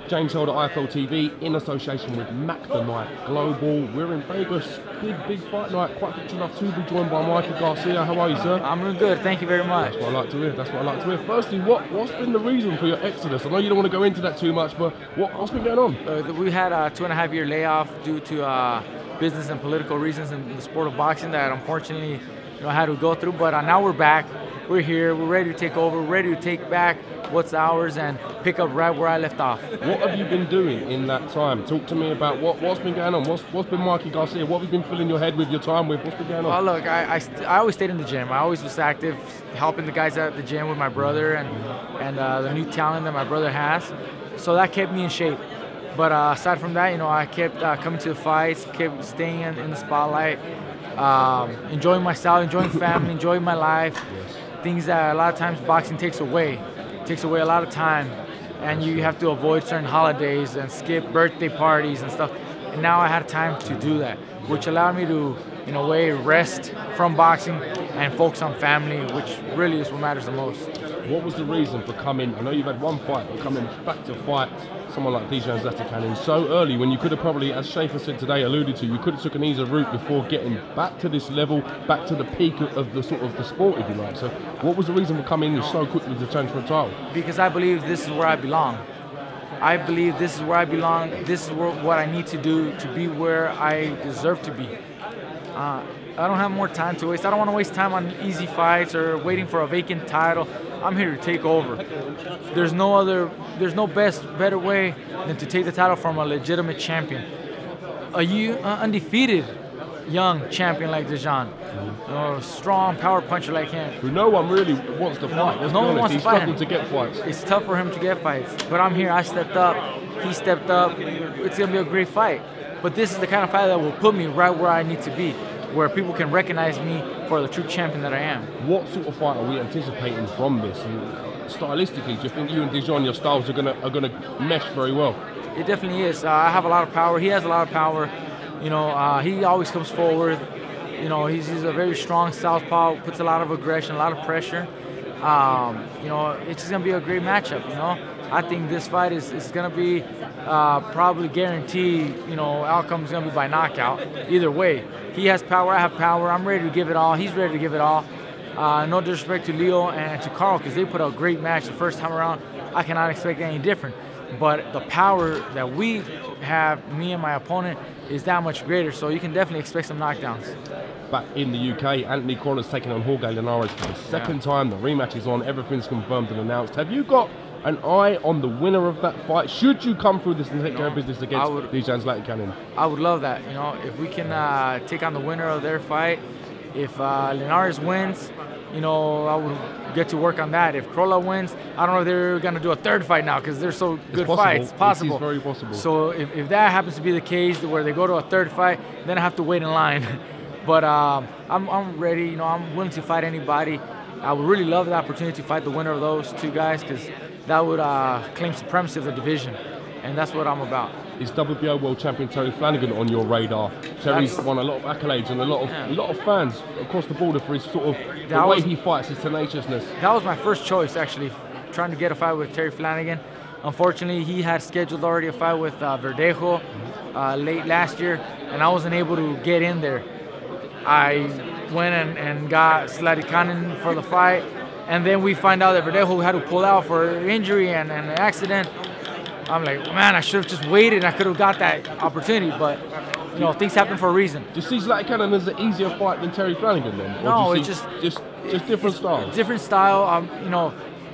James Hill at IFL TV in association with Mac the Knife Global. We're in Vegas, big fight night. Quite fortunate enough to be joined by Mikey Garcia. How are you, sir? I'm doing good, thank you very much. That's what I like to hear. That's what I like to hear. Firstly, what's been the reason for your exodus? I know you don't want to go into that too much, but what's been going on? We had a 2.5-year layoff due to business and political reasons in the sport of boxing that unfortunately I had to go through. But now we're back. We're here. We're ready to take over. We're ready to take back what's ours and pick up right where I left off. What have you been doing in that time? Talk to me about what's been going on. What's been Mikey Garcia? What have you been filling your head with your time with? What's been going on? Well, look, I always stayed in the gym. I always was active, helping the guys at the gym with my brother and the new talent that my brother has. So that kept me in shape. But aside from that, I kept coming to the fights, kept staying in the spotlight, enjoying myself, enjoying family, enjoying my life. Yes. Things that a lot of times boxing takes away. It takes away a lot of time, and you have to avoid certain holidays and skip birthday parties and stuff. And now I had time to do that, which allowed me to, in a way, rest from boxing and focus on family, which really is what matters the most. What was the reason for coming? I know you've had one fight, but coming back to fight someone like DEJAN ZLATICANin so early when you could have probably, as Schaefer said today, alluded to, you could have took an easier route before getting back to this level, back to the peak of the sort of the sport, if you like. So what was the reason for coming in so quickly to change for a title? Because I believe this is where I belong. I believe this is where I belong. This is what I need to do to be where I deserve to be. I don't have more time to waste. I don't want to waste time on easy fights or waiting for a vacant title. I'm here to take over. There's no better way than to take the title from a legitimate champion. Undefeated young champion like DEJAN. A strong power puncher like him. Who no one really wants to fight. No one wants to fight him. He's struggling to get fights. It's tough for him to get fights. But I'm here. I stepped up. He stepped up. It's going to be a great fight. But this is the kind of fight that will put me right where I need to be, where people can recognize me for the true champion that I am. What sort of fight are we anticipating from this? And stylistically, do you think you and DEJAN, your styles are gonna mesh very well? It definitely is. I have a lot of power. He has a lot of power. He always comes forward. He's a very strong southpaw. Puts a lot of aggression, a lot of pressure. It's just gonna be a great matchup. I think this fight is gonna be probably guaranteed. Outcome's gonna be by knockout. Either way, he has power. I have power. I'm ready to give it all. He's ready to give it all. No disrespect to Leo and to Carl, because they put a great match the first time around. I cannot expect any different. But the power that we have, me and my opponent, is that much greater. So you can definitely expect some knockdowns. Back in the UK, Anthony Crolla's taking on JORGE Linares for the second time. The rematch is on. Everything's confirmed and announced. Have you got an eye on the winner of that fight? Should you come through this and take care of business against DEJAN ZLATICANin? I would love that. If we can take on the winner of their fight, if Linares wins, I would get to work on that. If Crolla wins, I don't know if they're going to do a third fight now because they're so good fights. It's possible. It's very possible. So if that happens to be the case, where they go to a third fight, then I have to wait in line. But I'm ready. I'm willing to fight anybody. I would really love the opportunity to fight the winner of those two guys, because that would claim supremacy of the division, and that's what I'm about. Is WBO World Champion Terry Flanagan on your radar? Terry's won a lot of accolades and a lot of fans across the border for his sort of the way he fights, his tenaciousness. That was my first choice, actually, trying to get a fight with Terry Flanagan. Unfortunately, he had scheduled already a fight with Verdejo late last year, and I wasn't able to get in there. I went and got ZLATICANin for the fight, and then we find out that Verdejo had to pull out for injury and an accident. I'm like, man, I should have just waited. I could have got that opportunity, but things happen for a reason. Do you see ZLATICANin as an easier fight than Terry Flanagan then? No, it's just different styles. Different style.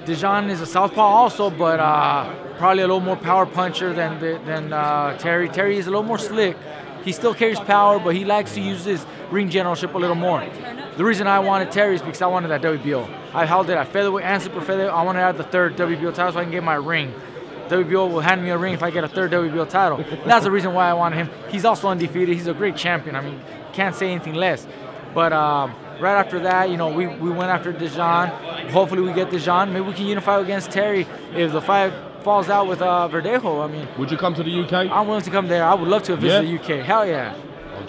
DEJAN is a southpaw also, but probably a little more power puncher than Terry. Terry is a little more slick. He still carries power, but he likes to use his ring generalship a little more. The reason I wanted Terry is because I wanted that WBO. I held it at featherweight and super featherweight. I wanted to have the third WBO title so I can get my ring. WBO will hand me a ring if I get a third WBO title. That's the reason why I wanted him. He's also undefeated. He's a great champion. I mean, can't say anything less. But right after that, we went after DEJAN. Hopefully we get DEJAN. Maybe we can unify against Terry if the fight falls out with Verdejo. I mean, would you come to the UK? I'm willing to come there. I would love to visit the UK. Hell yeah.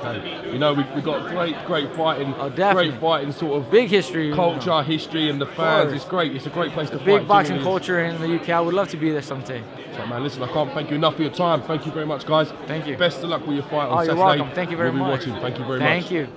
Okay. You know, we've got great fighting, definitely. great fighting sort of big history, culture, history, and the fans. It's great. It's a great place to fight. Big boxing culture in the UK. I would love to be there someday. So, man, listen, I can't thank you enough for your time. Thank you very much, guys. Thank you. Best of luck with your fight on Saturday. You're welcome. Thank you very much. We'll be watching. Thank you very much. Thank you.